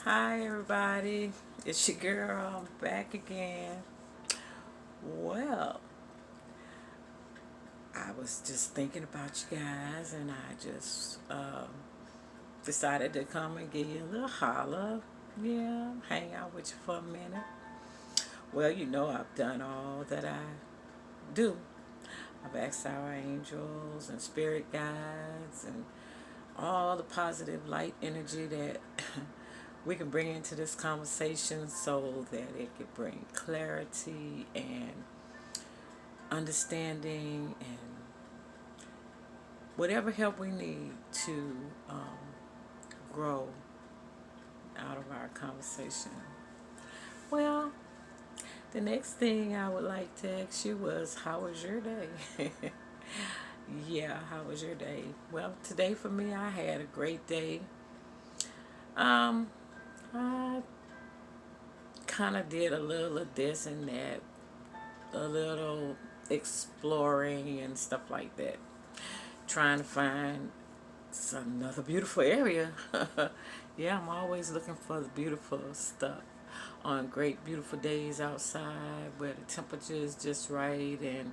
Hi everybody, it's your girl back again. Well, I was just thinking about you guys and I just decided to come and give you a little holler. Yeah, hang out with you for a minute. Well, you know I've done all that I do. I've asked our angels and spirit guides and all the positive light energy that we can bring into this conversation so that it could bring clarity and understanding and whatever help we need to grow out of our conversation. Well, the next thing I would like to ask you was, how was your day? Yeah, how was your day? Well, today for me, I had a great day. Um, I kind of did a little of this and that, a little exploring and stuff like that, trying to find another beautiful area. Yeah, I'm always looking for the beautiful stuff on great, beautiful days outside where the temperature is just right and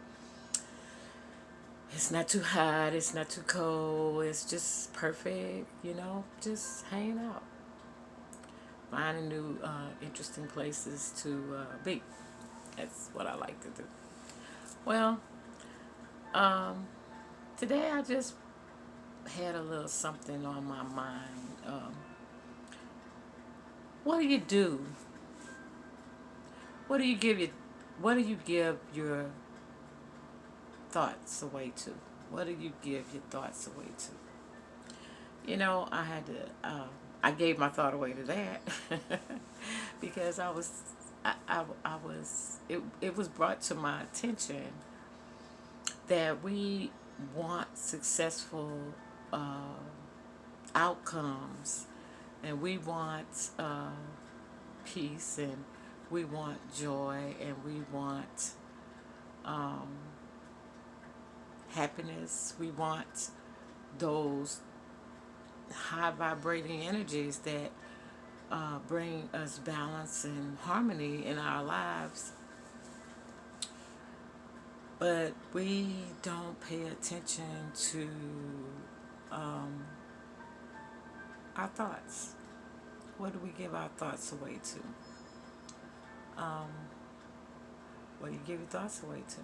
it's not too hot, it's not too cold, it's just perfect, just hanging out, finding new, interesting places to be. That's what I like to do. Well, um, today I just had a little something on my mind. What do you do? What do you give your What do you give your thoughts away to? What do you give your thoughts away to? I had to. I gave my thought away to that because I was. I was. It was brought to my attention that we want successful uh, outcomes, and we want peace, and we want joy, and we want um, happiness. We want those high vibrating energies that bring us balance and harmony in our lives. But we don't pay attention to um, our thoughts. What do we give our thoughts away to? What do you give your thoughts away to?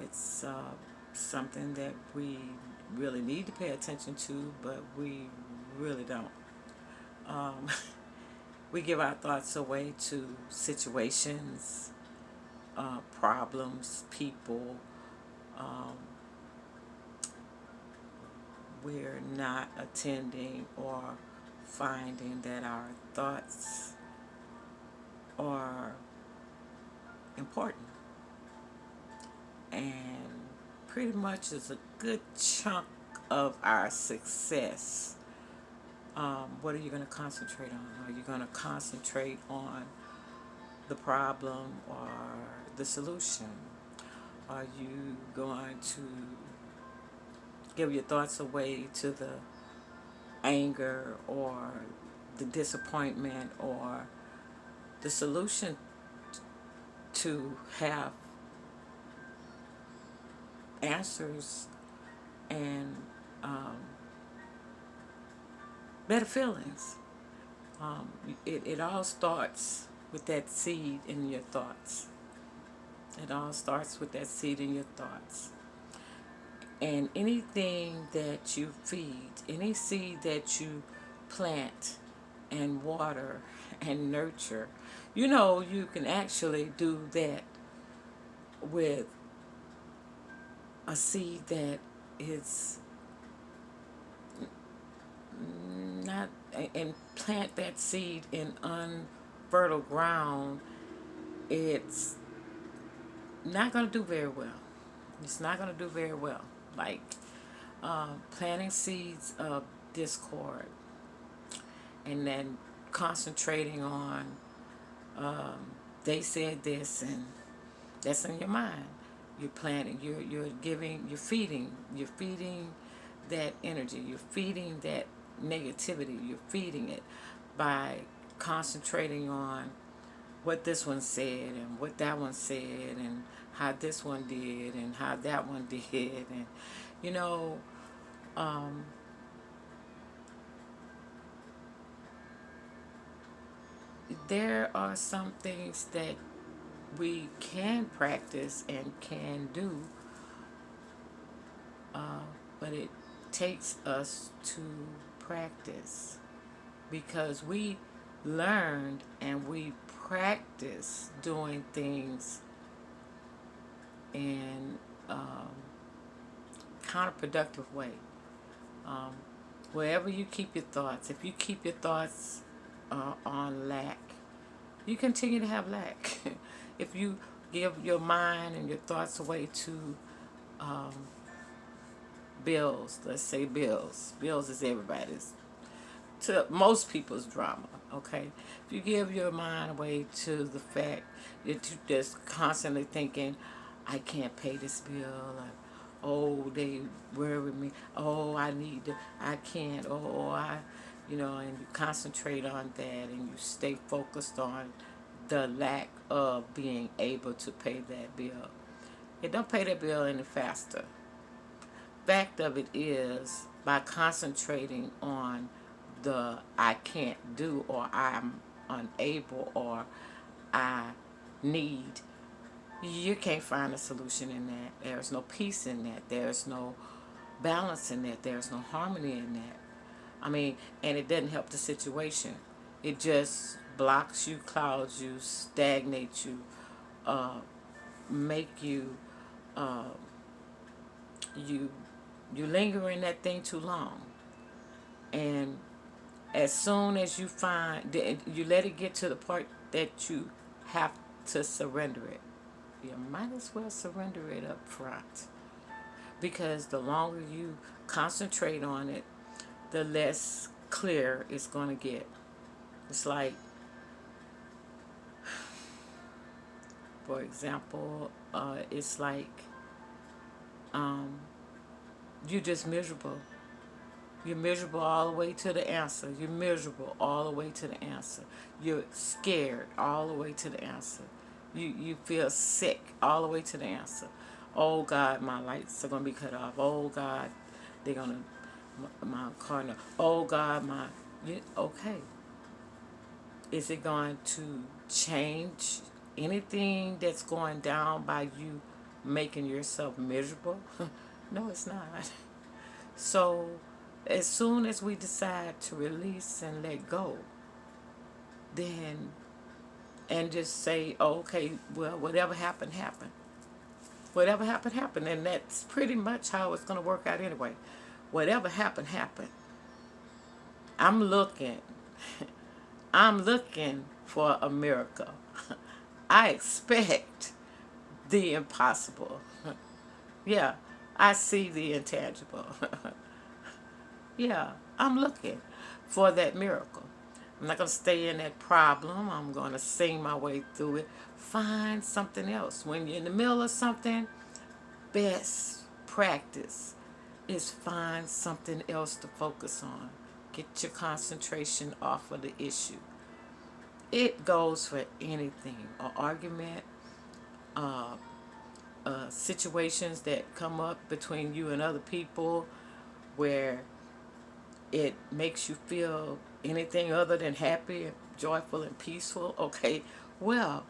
It's something that we really need to pay attention to, but we really don't. Um, we give our thoughts away to situations, problems, people. Um, we're not attending or finding that our thoughts are important. And pretty much is a good chunk of our success. What are you going to concentrate on? Are you going to concentrate on the problem or the solution? Are you going to give your thoughts away to the anger or the disappointment or the solution to have answers and better feelings? It all starts with that seed in your thoughts. It all starts with that seed in your thoughts. And anything that you feed, any seed that you plant and water and nurture, you can actually do that with a seed that is not, and plant that seed in unfertile ground. It's not going to do very well. It's not going to do very well. Like planting seeds of discord and then concentrating on they said this and that's in your mind. You're planting, you're giving, you're feeding that energy, you're feeding that negativity. You're feeding it by concentrating on what this one said and what that one said and how this one did and how that one did. And you know, um, there are some things that we can practice and can do, but it takes us to practice, because we learned and we practice doing things in counterproductive way. Um, Wherever you keep your thoughts, if you keep your thoughts on lack, you continue to have lack. If you give your mind and your thoughts away to um, bills, let's say bills. Bills is everybody's, to most people's drama, okay? If you give your mind away to the fact that you're just constantly thinking, I can't pay this bill, or, oh, they worry me, oh, I can't, oh, and you concentrate on that and you stay focused on the lack of being able to pay that bill. It don't pay that bill any faster. Fact of it is, by concentrating on the I can't do, or I'm unable, or I need, you can't find a solution in that. There's no peace in that. There's no balance in that. There's no harmony in that. I mean, and it doesn't help the situation. It just blocks you, clouds you, stagnates you, uh, make you, uh, you, you linger in that thing too long. And as soon as you find, you let it get to the part that you have to surrender it, you might as well surrender it up front. Because the longer you concentrate on it, the less clear it's going to get. It's like, for example, it's like you're just miserable. You're miserable all the way to the answer. You're miserable all the way to the answer. You're scared all the way to the answer. You feel sick all the way to the answer. Oh God, my lights are gonna be cut off. Oh God, they're gonna my car. No. Oh God, okay. Is it going to change anything that's going down by you making yourself miserable? No, it's not. So, as soon as we decide to release and let go, then, and just say, oh, okay, well, whatever happened, happened. Whatever happened, happened. And that's pretty much how it's going to work out anyway. Whatever happened, happened. I'm looking. I'm looking for a miracle. I expect the impossible. Yeah, I see the intangible. Yeah, I'm looking for that miracle. I'm not going to stay in that problem. I'm going to sing my way through it. Find something else. When you're in the middle of something, best practice is find something else to focus on. Get your concentration off of the issue. It goes for anything. An argument, uh, situations that come up between you and other people where it makes you feel anything other than happy, joyful, and peaceful. Okay, well,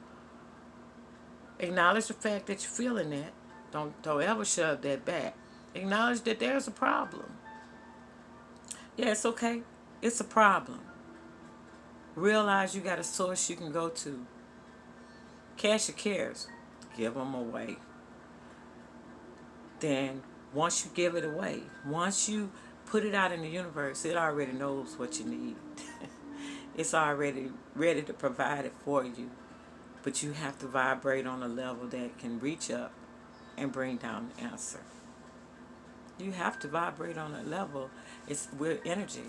acknowledge the fact that you're feeling that. Don't ever shove that back. Acknowledge that there's a problem. Yeah, it's okay. It's a problem. Realize you got a source you can go to. Cash your cares. Give them away. Then once you give it away, once you put it out in the universe, it already knows what you need. It's already ready to provide it for you. But you have to vibrate on a level that can reach up and bring down the answer. You have to vibrate on a level. We're energy.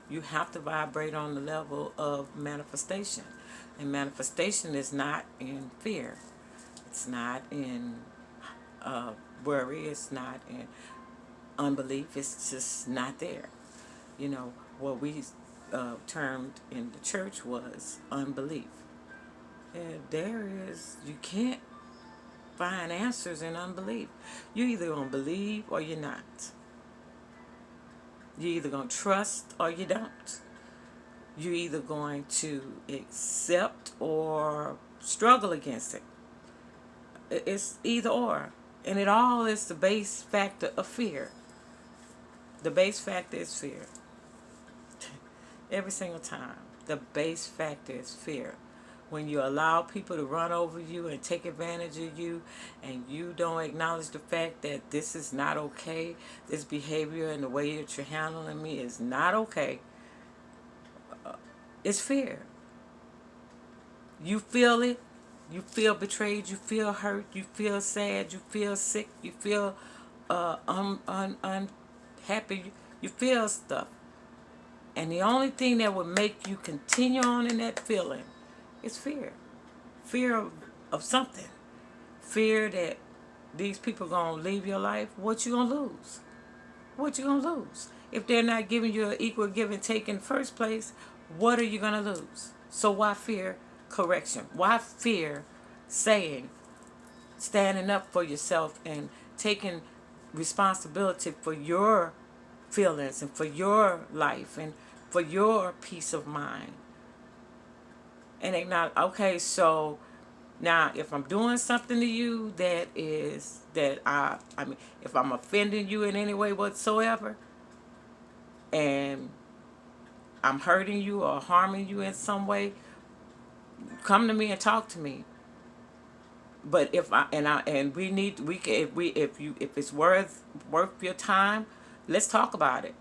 You have to vibrate on the level of manifestation. And manifestation is not in fear. It's not in worry. It's not in unbelief. It's just not there. You know, what we termed in the church was unbelief. And you can't find answers in unbelief. You either gonna believe or you're not. You're either gonna trust or you don't. You're either going to accept or struggle against it. It's either or. And it all is the base factor of fear. The base factor is fear. Every single time. The base factor is fear. When you allow people to run over you and take advantage of you, and you don't acknowledge the fact that this is not okay, this behavior and the way that you're handling me is not okay, it's fear. You feel it. You feel betrayed. You feel hurt. You feel sad. You feel sick. You feel unhappy. You feel stuff. And the only thing that would make you continue on in that feeling is fear. Fear of something. Fear that these people are going to leave your life. What you going to lose? What you going to lose? If they're not giving you an equal give and take in the first place, what are you going to lose? So why fear correction? Why fear standing up for yourself and taking responsibility for your feelings and for your life and for your peace of mind? And acknowledge, okay, so now if I'm doing something to you if I'm offending you in any way whatsoever, and I'm hurting you or harming you in some way, come to me and talk to me. But if it's worth your time, let's talk about it.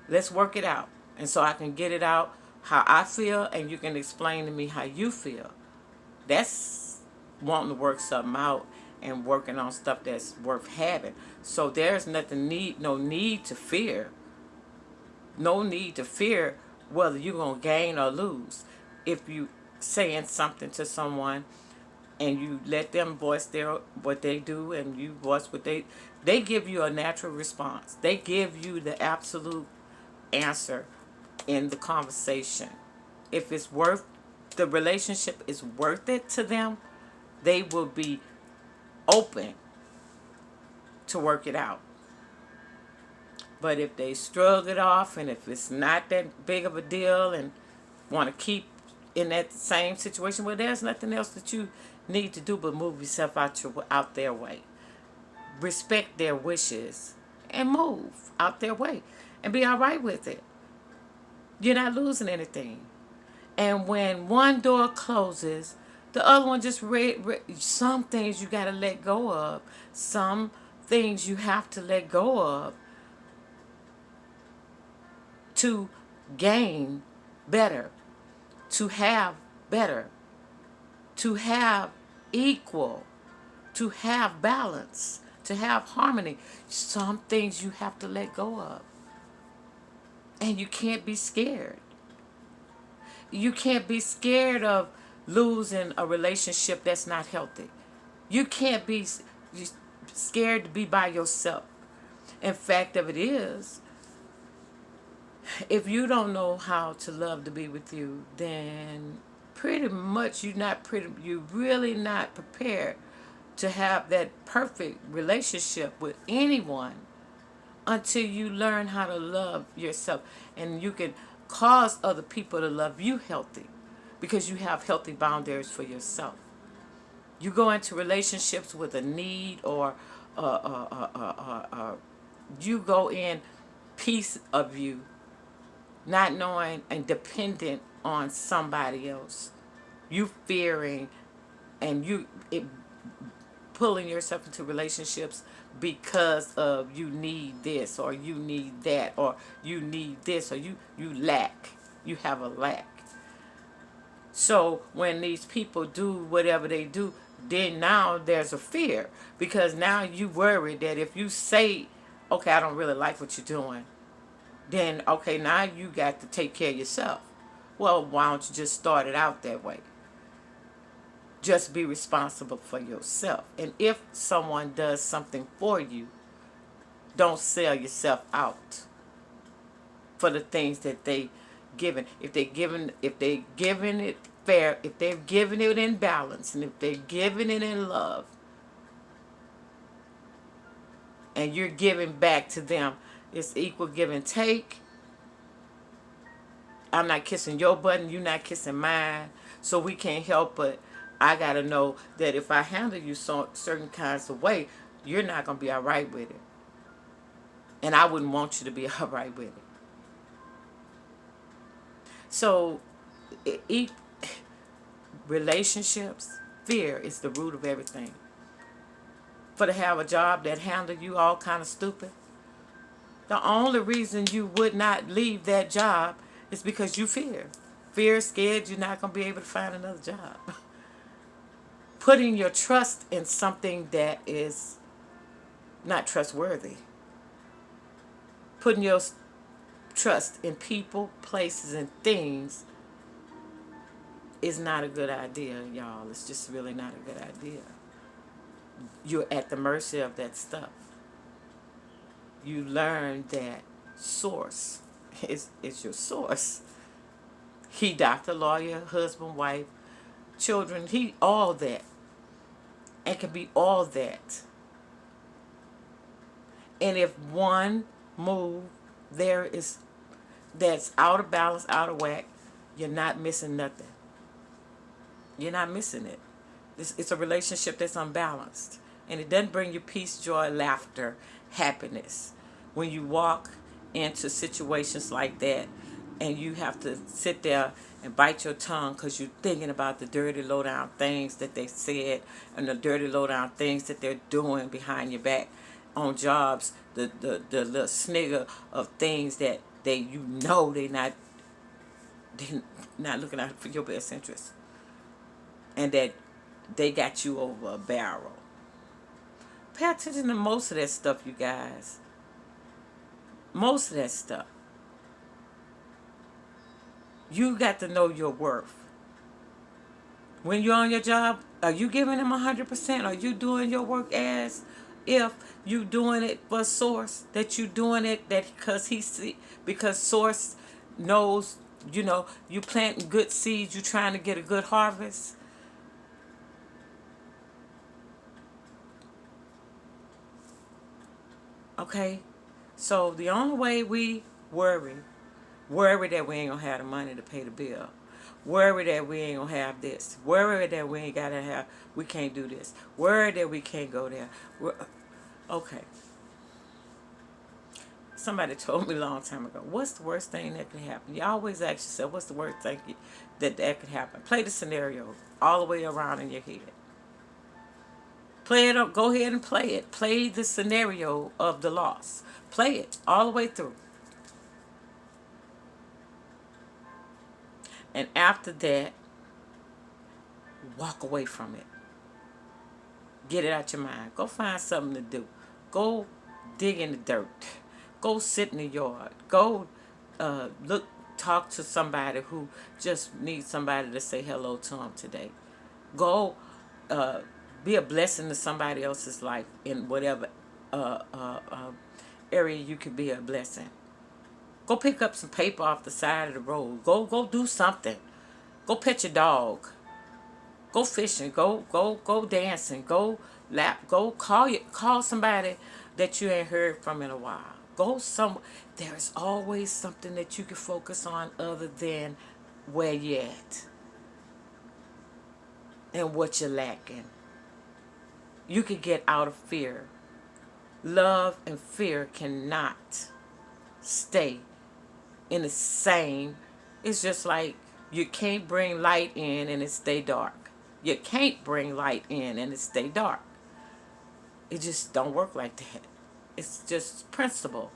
Let's work it out. And so I can get it out how I feel, and you can explain to me how you feel. That's wanting to work something out and working on stuff that's worth having. So there's no need to fear. No need to fear whether you're going to gain or lose. If you saying something to someone and you let them voice what they do, and you voice what they give you a natural response. They give you the absolute answer in the conversation. If the relationship is worth it to them, they will be open to work it out. But if they struggle it off, and if it's not that big of a deal and want to keep in that same situation, well, there's nothing else that you need to do but move yourself out their way. Respect their wishes and move out their way and be all right with it. You're not losing anything. And when one door closes, the other one just some things you got to let go of. Some things you have to let go of to gain better, to have better, to have equal, to have balance, to have harmony. Some things you have to let go of. And you can't be scared. You can't be scared of losing a relationship that's not healthy. You can't be scared to be by yourself. In fact of it is, if you don't know how to love to be with you, then pretty much you're really not prepared to have that perfect relationship with anyone until you learn how to love yourself. And you can cause other people to love you healthy because you have healthy boundaries for yourself. You go into relationships with a need, or you go in piece of you, not knowing and dependent on somebody else. You fearing and pulling yourself into relationships because of you need this or you need that or you need this or you lack. You have a lack. So when these people do whatever they do, then now there's a fear, because now you worry that if you say, okay, I don't really like what you're doing, then okay, now you got to take care of yourself. Well, why don't you just start it out that way? Just be responsible for yourself. And if someone does something for you, don't sell yourself out. for the things that they given. If they giving it fair, if they're giving it in balance, and if they're giving it in love, and you're giving back to them, it's equal give and take. I'm not kissing your button, you're not kissing mine, so we can't help but I gotta know that if I handle you certain kinds of way, you're not gonna be all right with it, and I wouldn't want you to be all right with it. So, each relationships, fear is the root of everything. For to have a job that handle you all kind of stupid, the only reason you would not leave that job is because you fear. Fear, scared you're not going to be able to find another job. Putting your trust in something that is not trustworthy. Putting your trust in people, places, and things is not a good idea, y'all. It's just really not a good idea. You're at the mercy of that stuff. You learn that source is your source. He, doctor, lawyer, husband, wife, children, he all that. And can be all that. And if one move there is that's out of balance, out of whack, you're not missing nothing. You're not missing it. It's a relationship that's unbalanced. And it doesn't bring you peace, joy, laughter, happiness. When you walk into situations like that and you have to sit there and bite your tongue because you're thinking about the dirty, low-down things that they said and the dirty, low-down things that they're doing behind your back on jobs, the little snigger of things that they're not looking out for your best interest, and that they got you over a barrel. Pay attention to most of that stuff, you guys. Most of that stuff. You got to know your worth. When you're on your job, are you giving them 100%? Are you doing your work as if you doing it for source? That you doing it that because source knows, you planting good seeds, you trying to get a good harvest. Okay? So the only way we worry that we ain't gonna have the money to pay the bill, worry that we ain't gonna have this, worry that we can't do this, worry that we can't go there. Okay. Somebody told me a long time ago, what's the worst thing that could happen? You always ask yourself, what's the worst thing that could happen? Play the scenario all the way around in your head. Play it up. Go ahead and play it. Play the scenario of the loss. Play it all the way through. And after that, walk away from it. Get it out your mind. Go find something to do. Go dig in the dirt. Go sit in the yard. Go talk to somebody who just needs somebody to say hello to them today. Go be a blessing to somebody else's life in whatever area you could be a blessing. Go pick up some paper off the side of the road. Go do something. Go pet your dog. Go fishing. Go dancing. Go lap. Go call somebody that you ain't heard from in a while. Go somewhere. There's always something that you can focus on other than where you at and what you're lacking. You can get out of fear. Love and fear cannot stay in the same. It's just like you can't bring light in and it stay dark. You can't bring light in and it stay dark. It just don't work like that. It's just principle.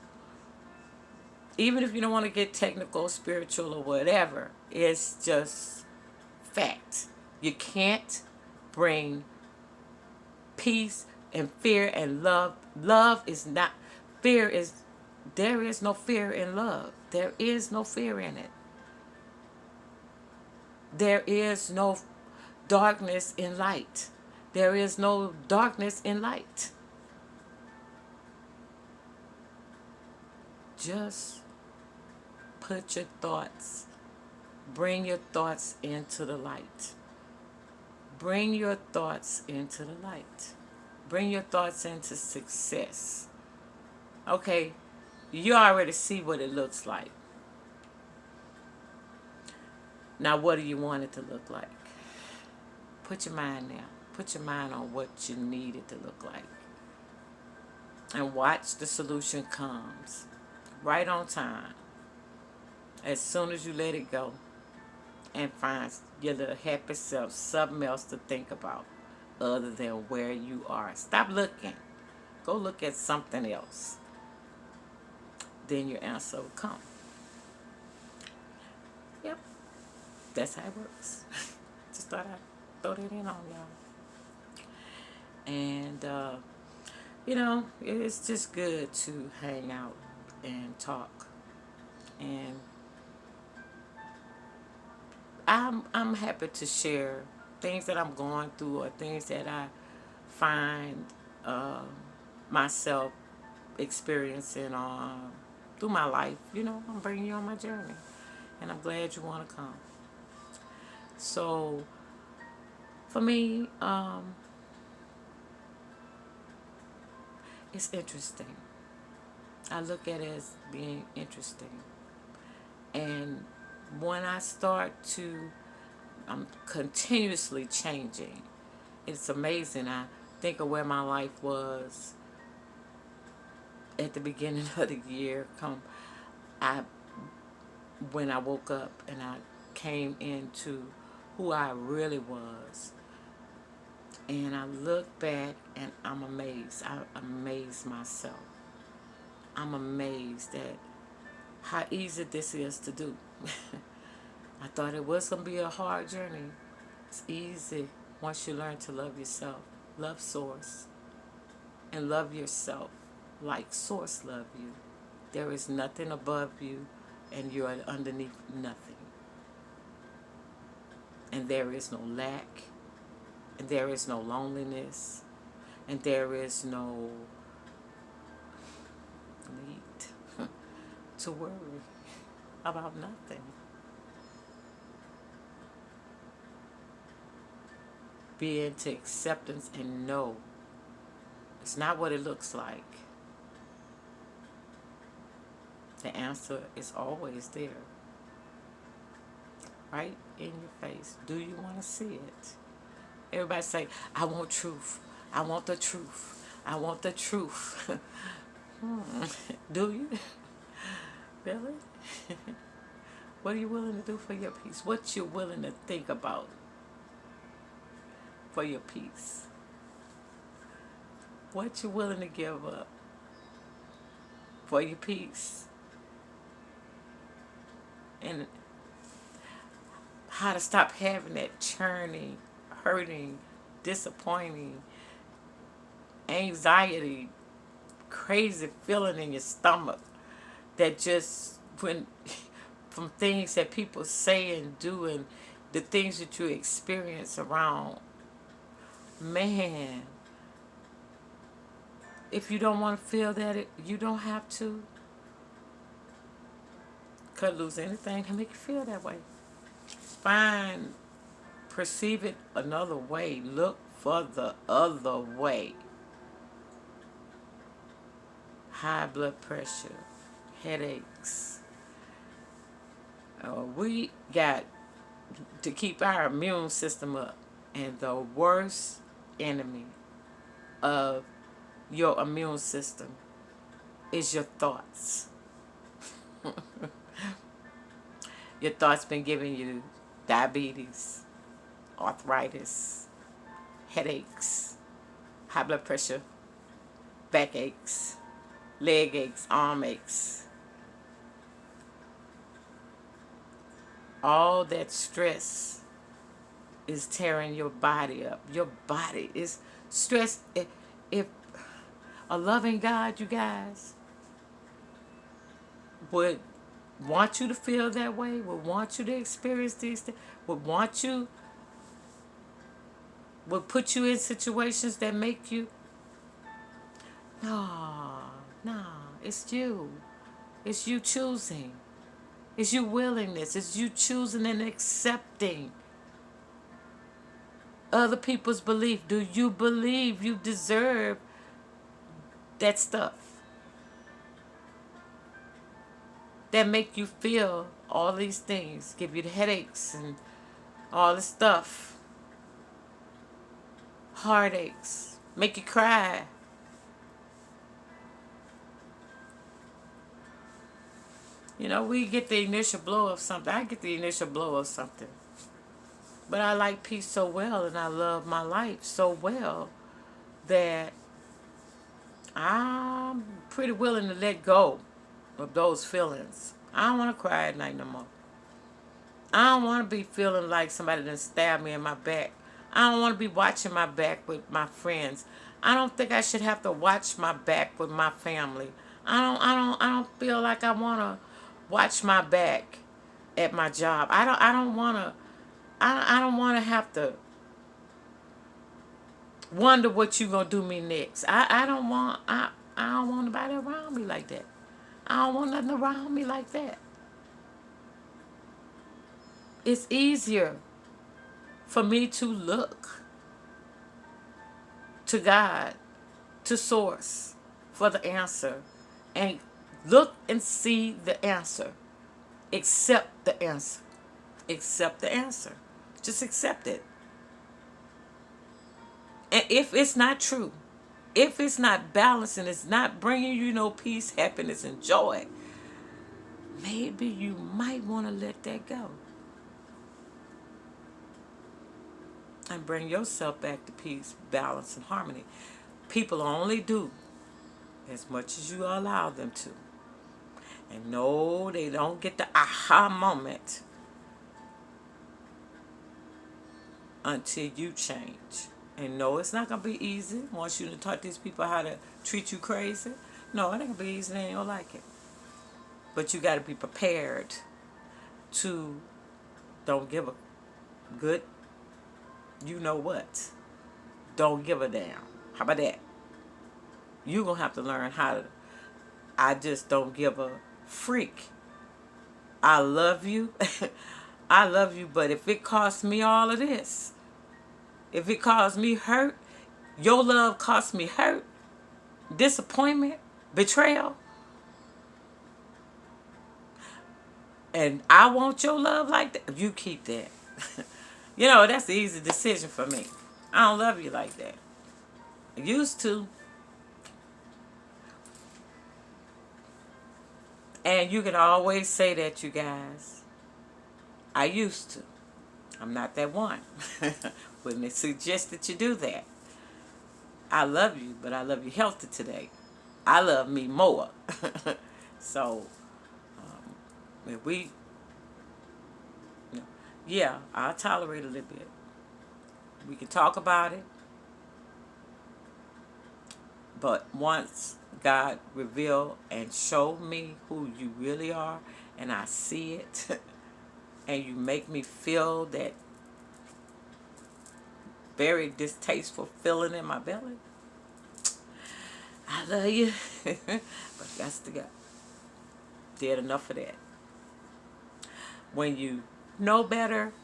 Even if you don't want to get technical, spiritual, or whatever, it's just fact. You can't bring peace and fear and love. Love is not, there is no fear in love. There is no fear in it. There is no darkness in light. There is no darkness in light. Just put your thoughts, bring your thoughts into the light. Bring your thoughts into the light. Bring your thoughts into success. Okay, you already see what it looks like. Now, what do you want it to look like? Put your mind there. Put your mind on what you need it to look like. And watch the solution comes right on time. As soon as you let it go and find your little happy self something else to think about other than where you are. Stop looking. Go look at something else. Then your answer will come. Yep. That's how it works. Just thought I'd throw that in on y'all. And, it's just good to hang out and talk. And I'm happy to share things that I'm going through or things that I find myself experiencing through my life. I'm bringing you on my journey. And I'm glad you want to come. So, for me, it's interesting. I look at it as being interesting. And when I start I'm continuously changing. It's amazing. I think of where my life was at the beginning of the year. When I woke up and I came into who I really was. And I look back and I'm amazed. I amaze myself. I'm amazed at how easy this is to do. I thought it was going to be a hard journey. It's easy once you learn to love yourself. Love Source. And love yourself like Source love you. There is nothing above you and you're underneath nothing. And there is no lack. And there is no loneliness. And there is no need to worry about nothing. Be into acceptance and know it's not what it looks like. The answer is always there. Right in your face. Do you want to see it? Everybody say, I want truth. I want the truth. I want the truth. Do you? Really? What are you willing to do for your peace? What you're willing to think about for your peace? What you're willing to give up for your peace? And how to stop having that churning, hurting, disappointing, anxiety, crazy feeling in your stomach that just from things that people say and do and the things that you experience around. Man, if you don't want to feel that, you don't have to. Could lose anything to make you feel that way. Perceive it another way. Look for the other way. High blood pressure, headaches. We got to keep our immune system up. And the worst enemy of your immune system is your thoughts. Your thoughts been giving you diabetes, arthritis, headaches, high blood pressure, backaches, leg aches, arm aches. All that stress is tearing your body up. Your body is stressed. If a loving God, you guys, would want you to feel that way, would want you to experience these things, would put you in situations that make you, no, it's you. It's you choosing. It's you willingness. It's you choosing and accepting other people's belief. Do you believe you deserve that stuff that make you feel all these things, give you the headaches and all this stuff, heartaches, make you cry? You know, we get the initial blow of something. I get the initial blow of something. But I like peace so well and I love my life so well that I'm pretty willing to let go of those feelings. I don't want to cry at night no more. I don't want to be feeling like somebody done stabbed me in my back. I don't want to be watching my back with my friends. I don't think I should have to watch my back with my family. I don't feel like I want to watch my back at my job. I don't want to have to wonder what you gonna do me next. I don't want nobody around me like that. I don't want nothing around me like that. It's easier for me to look to God, to source for the answer, and look and see the answer. Accept the answer. Accept the answer. Just accept it. And if it's not true, if it's not balanced and it's not bringing you no peace, happiness, and joy, maybe you might want to let that go and bring yourself back to peace, balance, and harmony. People only do as much as you allow them to. And no, they don't get the aha moment until you change. And no, it's not going to be easy. I want you to taught these people how to treat you crazy. No, it ain't going to be easy. They ain't going to like it. But you got to be prepared to don't give a good, you know what. Don't give a damn. How about that? You're going to have to learn how to, I just don't give a freak. I love you. I love you, but if it costs me all of this, if it caused me hurt, your love cost me hurt, disappointment, betrayal, and I want your love like that, you keep that. You know, that's the easy decision for me. I don't love you like that. I used to. And you can always say that, you guys. I used to. I'm not that one. Wouldn't suggest that you do that. I love you, but I love you healthy today. I love me more. So, if we, yeah, I'll tolerate a little bit. We can talk about it. But once God reveal and show me who you really are, and I see it, and you make me feel that very distasteful feeling in my belly, I love you, but that's to go. Did enough of that. When you know better,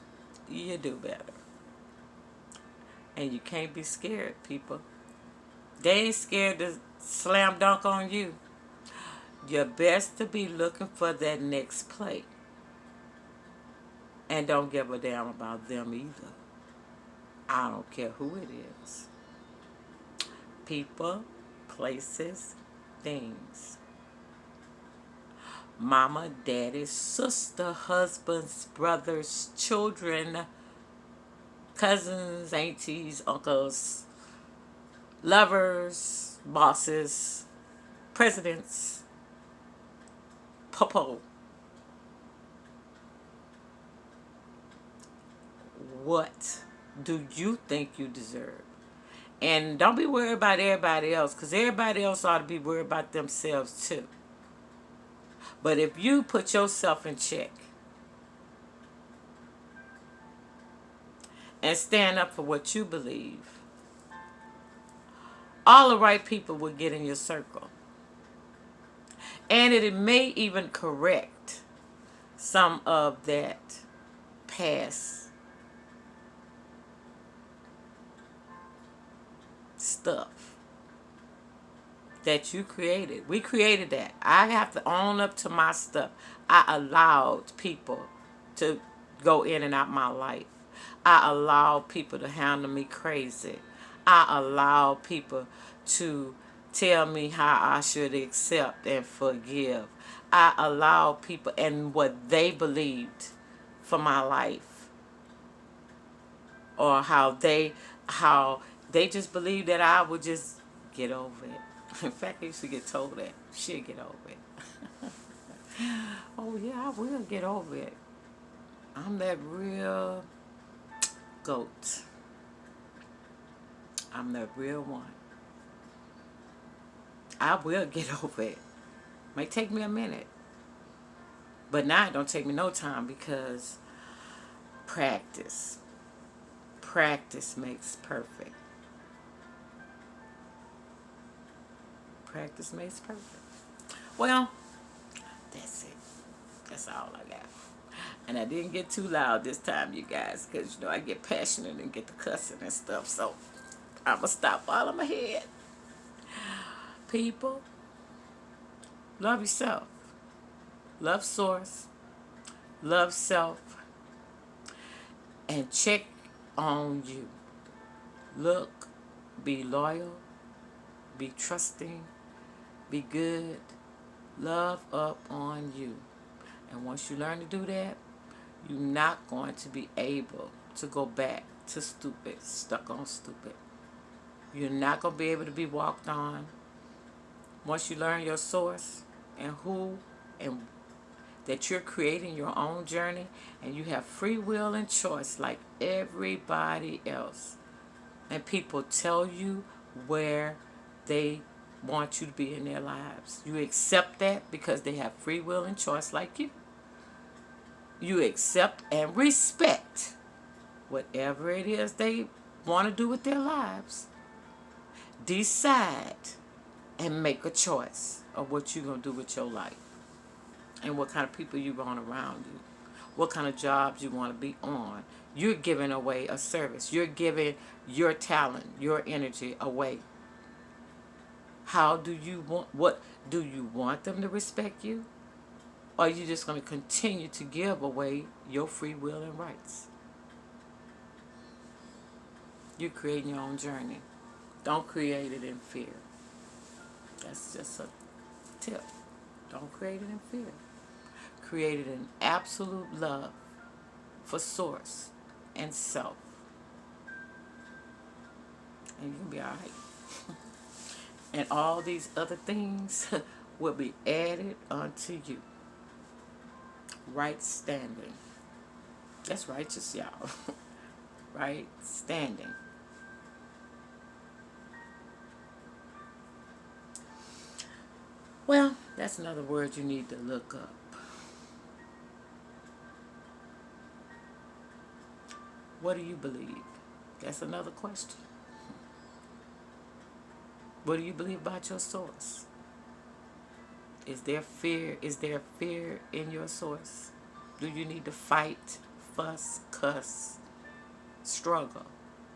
you do better. And you can't be scared, people. They ain't scared to slam dunk on you. You're best to be looking for that next play. And don't give a damn about them either. I don't care who it is. People, places, things. Mama, daddy, sister, husbands, brothers, children, cousins, aunties, uncles, lovers, bosses, presidents, popo. What do you think you deserve? And don't be worried about everybody else, because everybody else ought to be worried about themselves too. But if you put yourself in check and stand up for what you believe, all the right people will get in your circle. And it may even correct some of that past stuff that you created. We created that. I have to own up to my stuff. I allowed people to go in and out my life. I allowed people to handle me crazy. I allowed people to tell me how I should accept and forgive. I allowed people and what they believed for my life, or how they just believed that I would just get over it. In fact, I used to get told that she'll get over it. Oh yeah, I will get over it. I'm that real goat. I'm the real one. I will get over it. Might take me a minute, but now it don't take me no time because practice. Practice makes perfect. Practice makes perfect. Well, that's it. That's all I got. And I didn't get too loud this time, you guys, because, I get passionate and get the cussing and stuff. So I'm going to stop while I'm ahead. People, love yourself. Love source. Love self. And check on you. Look, be loyal. Be trusting. Be good. Love up on you. And once you learn to do that, you're not going to be able to go back to stupid, stuck on stupid. You're not going to be able to be walked on. Once you learn your source and who and that you're creating your own journey and you have free will and choice like everybody else. And people tell you where they want you to be in their lives. You accept that because they have free will and choice like you. You accept and respect whatever it is they want to do with their lives. Decide and make a choice of what you're going to do with your life and what kind of people you want around you, what kind of jobs you want to be on. You're giving away a service. You're giving your talent, your energy away. How do you want, what do you want them to respect you? Or are you just going to continue to give away your free will and rights? You're creating your own journey. Don't create it in fear. That's just a tip. Don't create it in fear. Create it in absolute love for source and self. And you can be all right. And all these other things will be added unto you. Right standing. That's righteous, y'all. Right standing. Well, that's another word you need to look up. What do you believe? That's another question. What do you believe about your source? Is there fear? Is there fear in your source? Do you need to fight, fuss, cuss, struggle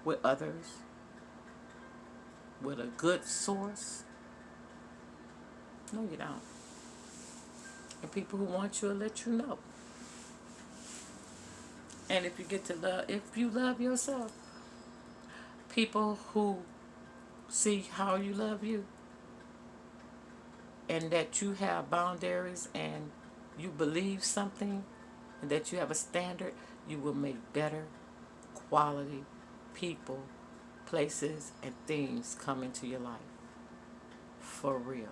with others? With a good source? No, you don't. And people who want you will let you know. And if you get to love, if you love yourself, people who see how you love you and that you have boundaries and you believe something and that you have a standard, you will make better quality people, places, and things come into your life. For real.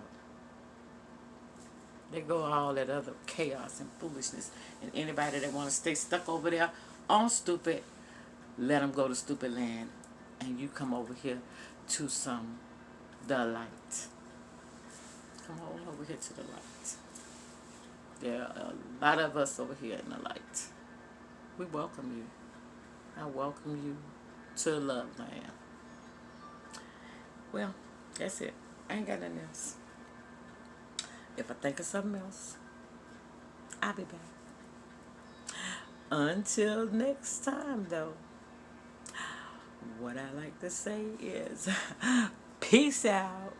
They go all that other chaos and foolishness. And anybody that want to stay stuck over there on stupid, let them go to stupid land. And you come over here to the light. Come on over here to the light. There are a lot of us over here in the light. We welcome you. I welcome you to the love land. Well, that's it. I ain't got nothing else. If I think of something else, I'll be back. Until next time, though, what I like to say is peace out.